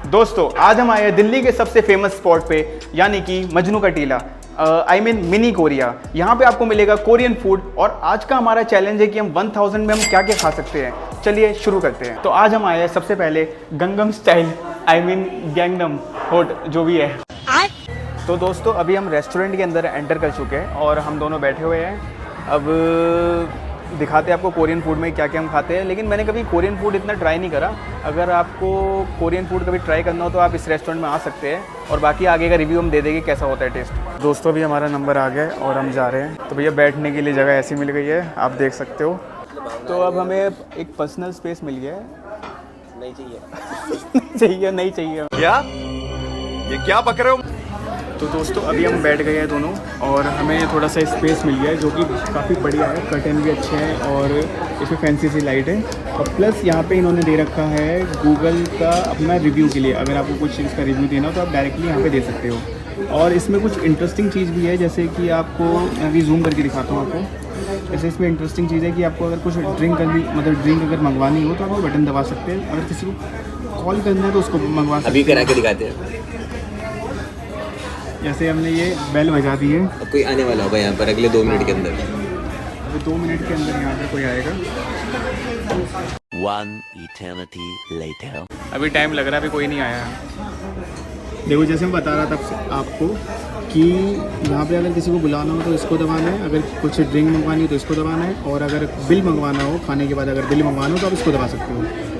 दोस्तों आज हम आए हैं दिल्ली के सबसे फेमस स्पॉट पे, यानी कि मजनू का टीला, आई मीन मिनी कोरिया। यहाँ पे आपको मिलेगा कोरियन फूड और आज का हमारा चैलेंज है कि हम 1000 में हम क्या क्या खा सकते हैं। चलिए शुरू करते हैं। तो आज हम आए हैं सबसे पहले Gangnam style, I mean Gangnam होट जो भी है। तो दोस्तों अभी हम रेस्टोरेंट के अंदर एंटर कर चुके हैं और हम दोनों बैठे हुए हैं। अब दिखाते हैं आपको कोरियन फूड में क्या क्या हम खाते हैं, लेकिन मैंने कभी कोरियन फूड इतना ट्राई नहीं करा। अगर आपको कोरियन फूड कभी ट्राई करना हो तो आप इस रेस्टोरेंट में आ सकते हैं और बाकी आगे का रिव्यू हम दे देंगे कैसा होता है टेस्ट। दोस्तों अभी हमारा नंबर आ गया है और हम जा रहे हैं। तो भैया बैठने के लिए जगह ऐसी मिल गई है, आप देख सकते हो। तो अब हमें एक पर्सनल स्पेस मिल गया है। नहीं चाहिए चाहिए नहीं चाहिए क्या? ये क्या पक रहे हो? तो दोस्तों अभी हम बैठ गए हैं दोनों और हमें थोड़ा सा स्पेस मिल गया है जो कि काफ़ी बढ़िया है। कर्टन भी अच्छे हैं और इसमें फैंसी सी लाइट है और प्लस यहाँ पे इन्होंने दे रखा है गूगल का अपना रिव्यू के लिए। अगर आपको कुछ इसका रिव्यू देना हो तो आप डायरेक्टली यहाँ पे दे सकते हो। और इसमें कुछ इंटरेस्टिंग चीज़ भी है, जैसे कि आपको अभी जूम करके दिखाता हूँ आपको। जैसे इसमें इंटरेस्टिंग चीज़ है कि आपको अगर कुछ ड्रिंक करनी, मतलब ड्रिंक अगर मंगवानी हो तो आप बटन दबा सकते हैं। अगर किसी को कॉल करना है तो उसको मंगवा सकते हैं। अभी करा के दिखाते हैं। जैसे हमने ये बेल बजा दी है। अब कोई आने वाला होगा यहाँ पर अगले 2 मिनट के अंदर। अभी 2 मिनट के अंदर यहाँ पे कोई आएगा। 1 eternity later. अभी टाइम लग रहा है, अभी कोई नहीं आया। देखो जैसे मैं बता रहा था आपको कि यहाँ पे अगर किसी को बुलाना हो तो इसको दबाना है, अगर कुछ ड्रिंक मंगवानी हो तो इसको दबाना है, और अगर बिल मंगवाना हो खाने के बाद अगर बिल मंगवाना हो तो आप इसको दबा सकते हो।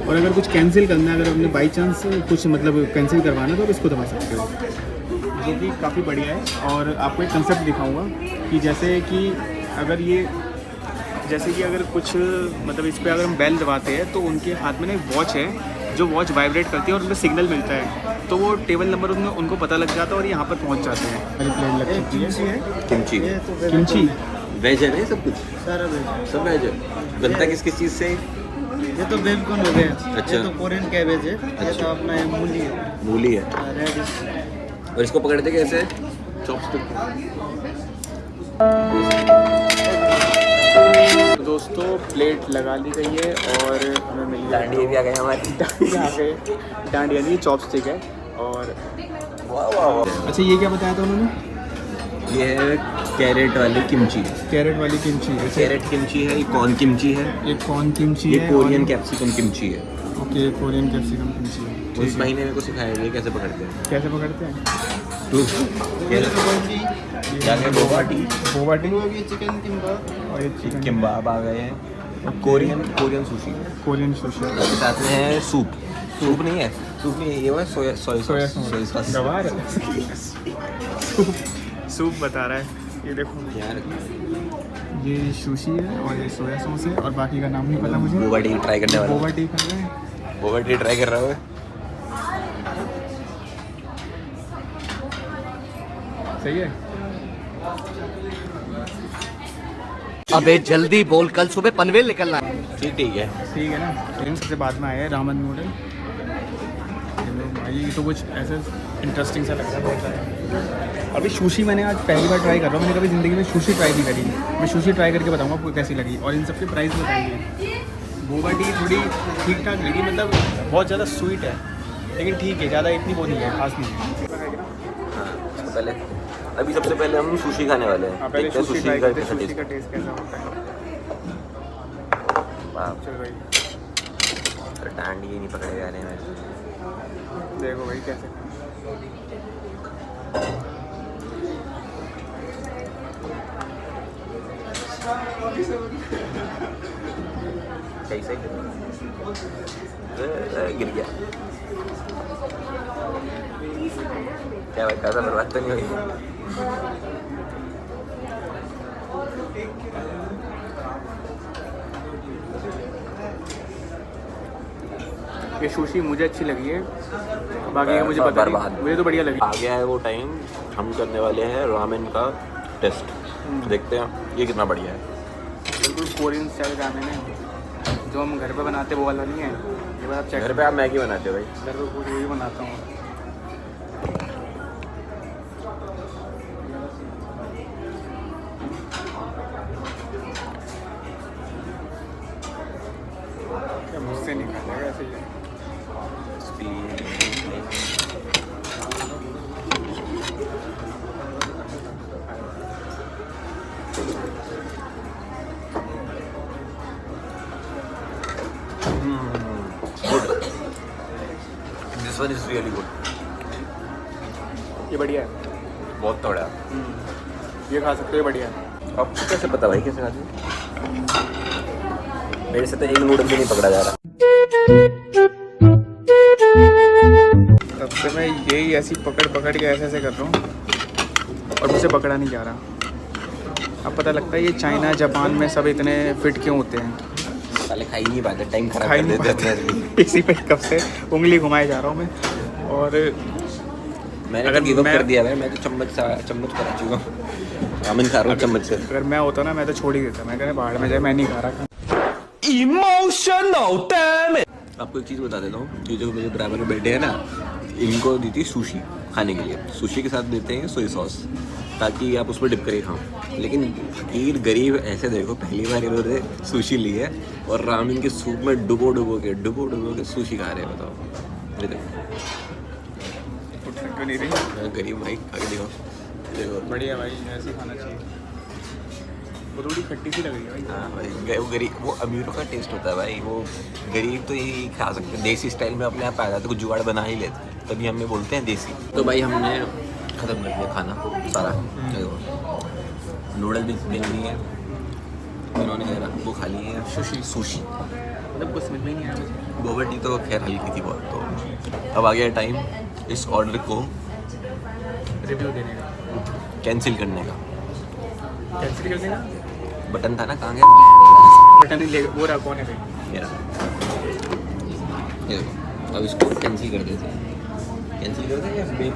और अगर कुछ कैंसिल करना है, अगर आपने बाई चांस कुछ मतलब कैंसिल करवाना है तो आप इसको दबा सकते हो, जो कि काफ़ी बढ़िया है। और आपको एक कंसेप्ट दिखाऊंगा कि जैसे कि अगर कुछ मतलब इस पर अगर हम बेल दबाते हैं तो उनके हाथ में ना एक वॉच है, जो वॉच वाइब्रेट करती है और उनका सिग्नल मिलता है, तो वो टेबल नंबर उनको पता लग जाता है और यहाँ पर पहुँच जाते हैं। मेरी प्लेट लग चुकी है। किमची किमची वेज है ना? सब कुछ सारा वेज। सब वेज है। बनता किस किस चीज़ से? ये तो बेबकॉर्न हो गया। अच्छा। ये तो कोरियन कैबेज है। ये तो अपना ये मूली है। मूली है। रेडिश। और इसको पकड़ते कैसे? चॉपस्टिक। तो दोस्तों प्लेट लगा ली गई है और हमें मिल गया डांडिया भी आ गए हमारे। डांडिया नहीं, चॉपस्टिक है। और वाह वाह वाह। अच्छा ये क्या बताया था उन्होंने? ये है कैरेट वाली किमची। कैरेट वाली किमची है। कैरेट किमची है, ये कॉर्न किमची है, ये कॉर्न किमची ये है, कोरियन और- कैप्सिकम किमची है। ओके कोरियन कैप्सिकम किमची है। उस महीने में को सिखाया ये कैसे पकड़ते हैं। कैसे पकड़ते हैं? क्या है? Boba tea. बोबा टी ये चिकन किम्बाब। और ये चिकन किम्बाब आ गए हैं। Korean sushi. Korean sushi. उसके साथ में है सूप नहीं है, सूप नहीं है, ये वो है सोया सॉस। गवार सूप बता रहा है। ये देखो यार ये सुशी है और ये सोया सॉस है और बाकी का नाम नहीं पता मुझे। बोबा टी ट्राई करने वाला। बोबा टी कर रहे हैं। बोबा टी ट्राई कर रहा हूँ। सही है। अबे जल्दी बोल, कल सुबह पनवेल निकलना है। ठीक है। ठीक है ना। लेकिन सबसे बाद में आया है रामन नूडल। भाई ये तो कुछ ऐसे इंटरेस्टिंग सा लग रहा है बहुत ज़्यादा। अभी सुशी मैंने आज पहली बार ट्राई कर रहा हूँ। मैंने कभी ज़िंदगी में सुशी ट्राई नहीं करी। मैं सुशी ट्राई करके बताऊँगा आपको कैसी लगी और इन सबके प्राइस बताएंगे। बोबा टी थोड़ी ठीक ठाक लगी, मतलब बहुत ज़्यादा स्वीट है लेकिन ठीक है, ज़्यादा इतनी वो नहीं है, खास नहीं है। हाँ, पहले अभी सबसे पहले हम सुशी खाने वाले हैं। हाँ, पहले देखते हैं सुशी ट्राई करते हैं, कैसा सुशी का टेस्ट। टेस्ट कैसा होता है। वाह, चल भाई डांडी नहीं पकड़े जा रहे हैं। देखो भाई कैसे। कैसे गिर गया क्या भाई? खासा बर्बाद तो नहीं हुई? ये सुशी मुझे अच्छी लगी है, बाकी का मुझे पता बर्बाद। नहीं, मुझे तो बढ़िया लगी। आ गया है वो टाइम, हम करने वाले हैं रामेन का टेस्ट। देखते हैं ये कितना बढ़िया है। बिल्कुल कोरियन स्टाइल रामेन है, जो हम घर पे बनाते वो वाला नहीं है। ये बात आप चेक घर पे आप मैगी बनाते हो भाई? घर पे पूरी वही बनाता हूँ। क्या मुझसे नहीं खाता है ऐसे ही। Speed this one is really good. ये बढ़िया है। बहुत तगड़ा है। ये खा सकते हो, बढ़िया है। आपको कैसे पता भाई कैसे खाते हैं? मेरे से तो एक नूडल भी नहीं पकड़ा जा रहा। तब से मैं यही ऐसी पकड़ के ऐसे कर रहा हूँ और मुझसे पकड़ा नहीं जा रहा। अब पता लगता है ये चाइना जापान में सब इतने फिट क्यों होते हैं। साले खा ही नहीं पाते, टाइम खराब खाई कर नहीं देते पाते। अपने। इसी पे कब से उंगली घुमाए जा रहा हूँ मैं। और मैंने अगर तो गिव अप मैं- कर दिया मैं तो चम्मच पर आ चुका हूँ। रामेन खा रहा हूँ चम्मच से। अगर मैं होता ना मैं तो छोड़ ही देता। मैं कहना बाहर में जाए, मैं नहीं खा रहा। आपको एक चीज़ बता देता हूँ, ये जो मेरे बराबर में बैठे हैं ना, इनको दी थी सुशी खाने के लिए। सुशी के साथ देते हैं सोया सॉस ताकि आप उसमें डिप करके खाओ। लेकिन फकीर गरीब ऐसे देखो, पहली बार इन्होंने सुशी ली है और रामेन के सूप में डुबो डुबो के सुशी खा रहे हैं। बताओ ये देखो, क्यों नहीं रही? गरीब भाई आगे देखो देखो। बढ़िया भाई, ऐसे ही खाना चाहिए। वो थोड़ी खट्टी सी लग रही है भाई। हाँ भाई, वो गरीब, वो अमीरों का टेस्ट होता है भाई। वो गरीब तो यही खा सकते हैं, देसी स्टाइल में अपने आप पैदा तो कुछ जुगाड़ बना ही लेते हैं, तभी हमें बोलते हैं देसी। तो भाई हमने ख़त्म कर दिया खाना सारा। देखो नूडल भी मिल गई है, इन्होंने वो खा ली है सुशी। मतलब कुछ समझ में नहीं आया मुझे। बोबा टी तो खैर हल्की थी बहुत। तो अब आ गया टाइम इस ऑर्डर को रिव्यू देने का, कैंसिल करने का। कैंसिल कर देगा। बटन था ना, कहाँ गया? बटन नहीं ले, वो रहा कौन है भाई? मेरा ये देखो, अब इसको कैंसिल कर देते हैं। कैंसिल कर दें या बिल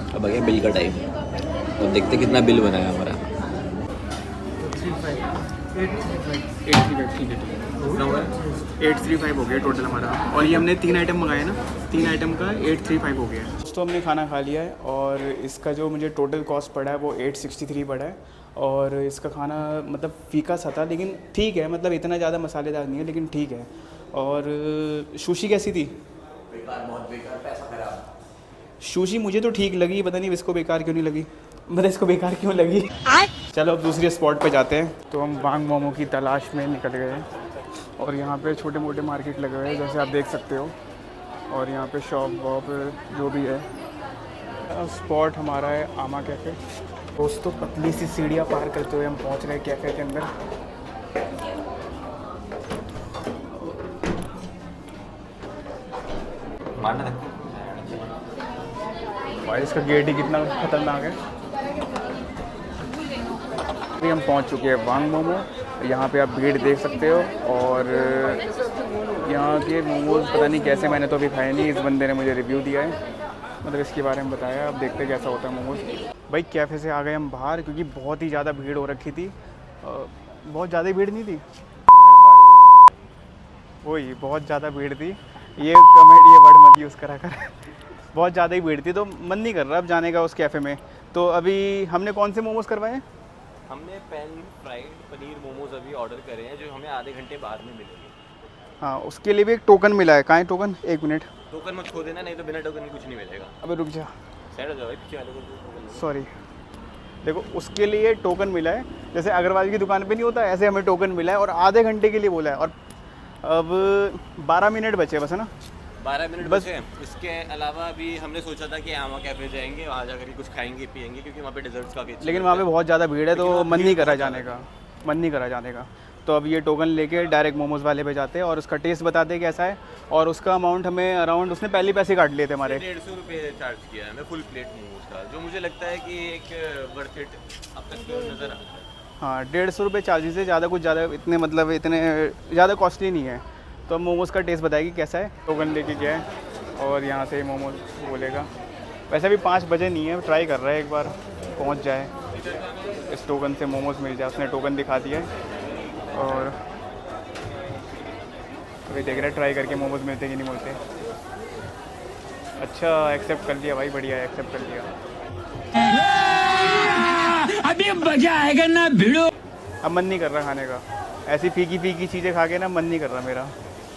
अब आ गया बिल का टाइम। अब देखते कितना बिल बना है हमारा। 835 हो गया टोटल हमारा। और ये हमने 3 आइटम मंगाए ना, 3 आइटम का 835 हो गया। दोस्तों हमने खाना खा लिया है और इसका जो मुझे टोटल कॉस्ट पड़ा है वो 863 पड़ा है। और इसका खाना मतलब फीका सा था, लेकिन ठीक है, मतलब इतना ज़्यादा मसालेदार नहीं है, लेकिन ठीक है। और सुशी कैसी थी? बेकार, बहुत बेकार, पैसा खराब। सुशी मुझे तो ठीक लगी, पता नहीं इसको बेकार क्यों नहीं लगी, मतलब इसको बेकार क्यों लगी। चलो अब दूसरे स्पॉट पे जाते हैं। तो हम वांग मोमो की तलाश में निकल गए हैं और यहाँ पे छोटे मोटे मार्केट लगे हुए हैं जैसे आप देख सकते हो। और यहाँ पे शॉप वॉप जो भी है। स्पॉट हमारा है आमा कैफ़े। दोस्तों पतली सी सीढ़ियाँ पार करते हुए हम पहुँच रहे हैं कैफ़े के अंदर। मारना था। भाई इसका गेट ही कितना खतरनाक है। अभी हम पहुंच चुके हैं वांग मोमो। यहाँ पे आप भीड़ देख सकते हो। और यहाँ के मोमोज पता नहीं कैसे, मैंने तो अभी खाए नहीं, इस बंदे ने मुझे रिव्यू दिया है, मतलब इसके बारे में बताया। अब देखते हैं कैसा होता है मोमोज। भाई कैफ़े से आ गए हम बाहर क्योंकि बहुत ही ज़्यादा भीड़ हो रखी थी। बहुत ज़्यादा भीड़ नहीं थी, वही बहुत ज़्यादा भीड़ थी। ये वर्ड मत यूज़ करा कर। बहुत ज़्यादा ही भीड़ थी तो मन नहीं कर रहा अब जाने का उस कैफ़े में। तो अभी हमने कौन से मोमोज़ करवाए हैं? हमने पैन फ्राइड पनीर मोमोज अभी ऑर्डर करे हैं, जो हमें आधे घंटे बाद में मिलेंगे। हाँ, उसके लिए भी एक टोकन मिला है। कहाँ है टोकन? 1 मिनट। टोकन मत खो देना, नहीं तो बिना टोकन के कुछ नहीं मिलेगा। अबे रुक जा, साइड हो जाओ भाई, पीछे वाले को टोकन दो। सॉरी। देखो उसके लिए टोकन मिला है, जैसे अग्रवाल की दुकान पे नहीं होता, ऐसे हमें टोकन मिला है और आधे घंटे के लिए बोला है। और अब 12 मिनट बचे बस, है ना? 12 मिनट बस। बचे। इसके अलावा अभी हमने सोचा था कि आमा कैफ़े जाएंगे, वहाँ जाकर कुछ खाएंगे पिएंगे, क्योंकि वहाँ पे डेजर्ट्स काफ़ी अच्छे लेकिन वहाँ पे बहुत ज़्यादा भीड़ है लेकिन तो वहाँ मन भीड़ नहीं करा बहुत जाने ज़्यादा का, मन नहीं करा जाने का। तो अब ये टोकन लेके डायरेक्ट मोमोज़ वाले पे जाते हैं और उसका टेस्ट बताते हैं कैसा है। और उसका अमाउंट हमें अराउंड, उसने पहले पैसे काट लिए थे हमारे। 150 रुपये चार्ज किया है हमें फुल प्लेट मोमोज का, जो मुझे लगता है कि एक वर्थ इट अब तक तो नज़र आता है। हाँ, 150 रुपये चार्जेस है, ज़्यादा कुछ ज़्यादा इतने मतलब इतने ज़्यादा कॉस्टली नहीं है। तो अब मोमोज़ का टेस्ट बताएगी कैसा है। टोकन लेके गया है और यहाँ से मोमोज बोलेगा। वैसे भी 5 बजे नहीं है, ट्राई कर रहा है एक बार पहुँच जाए, इस टोकन से मोमोज मिल जाए। उसने टोकन दिखा दिया है और अभी देख रहा है ट्राई करके मोमोज मिलते कि नहीं मिलते। अच्छा, एक्सेप्ट कर लिया भाई, बढ़िया है, एक्सेप्ट कर लिया। अभी मजा आएगा ना भिड़ो। अब मन नहीं कर रहा खाने का, ऐसी फीकी फीकी चीज़ें खा के ना मन नहीं कर रहा मेरा।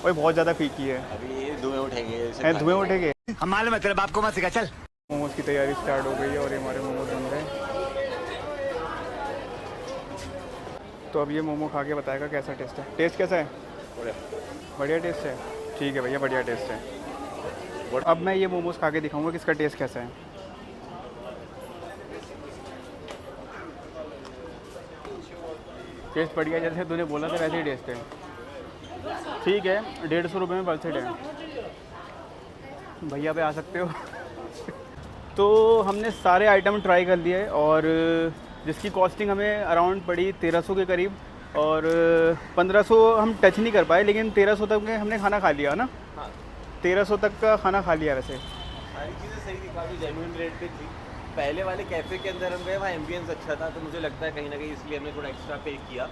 वही बहुत ज़्यादा फीकी है। अभी धुएं उठेंगे, हैं धुएं उठेंगे। हमारे मतलब आपको मत सिखा, चल। मोमोज की तैयारी स्टार्ट हो गई है और ये हमारे मोमोज बन रहे हैं। तो अब ये मोमो खा के बताएगा कैसा टेस्ट है। टेस्ट कैसा है? बढ़िया टेस्ट है। ठीक है भैया, बढ़िया टेस्ट है। अब मैं ये मोमोज खा के दिखाऊंगा कि इसका टेस्ट कैसा है। टेस्ट बढ़िया, जैसे तूने बोला था वैसे ही टेस्ट है। ठीक है, 150 रुपये में वर्थ इट है। भैया पे आ सकते हो। तो हमने सारे आइटम ट्राई कर लिए और जिसकी कॉस्टिंग हमें अराउंड पड़ी 1300 के करीब, और 1500 हम टच नहीं कर पाए, लेकिन 1300 तक में हमने खाना खा लिया ना। 1300 तक का खाना खा लिया वैसे। सारी चीज़ें सही थी, काफ़ी जेन्युइन रेट पे थी। पहले वाले कैफ़े के अंदर हम गए, वहाँ एम्बियंस अच्छा था, तो मुझे लगता है कहीं ना कहीं इसलिए हमने थोड़ा एक्स्ट्रा पे किया।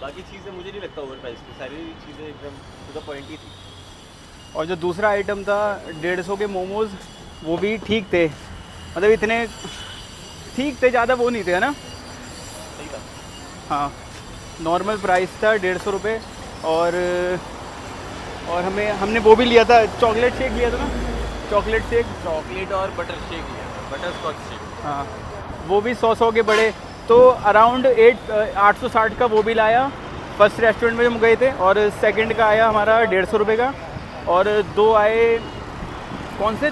बाकी चीज़ें मुझे नहीं लगता ओवर प्राइस की, सारी चीज़ें एकदम टू द पॉइंट ही थी। और जो दूसरा आइटम था 150 के मोमोज़, वो भी ठीक थे, मतलब इतने ठीक थे, ज़्यादा वो नहीं थे, है ना। सही था। हाँ, नॉर्मल प्राइस था 150 रुपये। और हमने वो भी लिया था, चॉकलेट शेक लिया था ना, चॉकलेट शेक। चॉकलेट और बटर शेक लिया था, बटर स्कॉच शेक। हाँ, वो भी 100 के बड़े, तो अराउंड 860 का वो भी लाया। फर्स्ट रेस्टोरेंट में हम गए थे, और सेकंड का आया हमारा 150 रुपये का, और दो आए, कौन से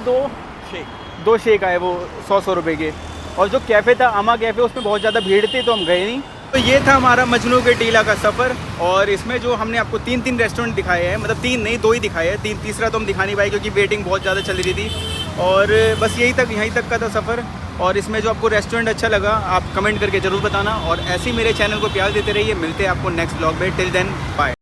दो शेक आए वो 100 रुपये के। और जो कैफ़े था अमा कैफ़े, उसमें बहुत ज़्यादा भीड़ थी तो हम गए नहीं। तो ये था हमारा मजनू के टीला का सफ़र, और इसमें जो हमने आपको 3 रेस्टोरेंट दिखाए हैं, मतलब 3 नहीं 2 ही दिखाए हैं, तीसरा तो हम दिखा नहीं पाए क्योंकि वेटिंग बहुत ज़्यादा चल रही थी। और बस यहीं तक का था सफ़र। और इसमें जो आपको रेस्टोरेंट अच्छा लगा आप कमेंट करके ज़रूर बताना, और ऐसे ही मेरे चैनल को प्यार देते रहिए। मिलते हैं आपको नेक्स्ट ब्लॉग में। Till then bye.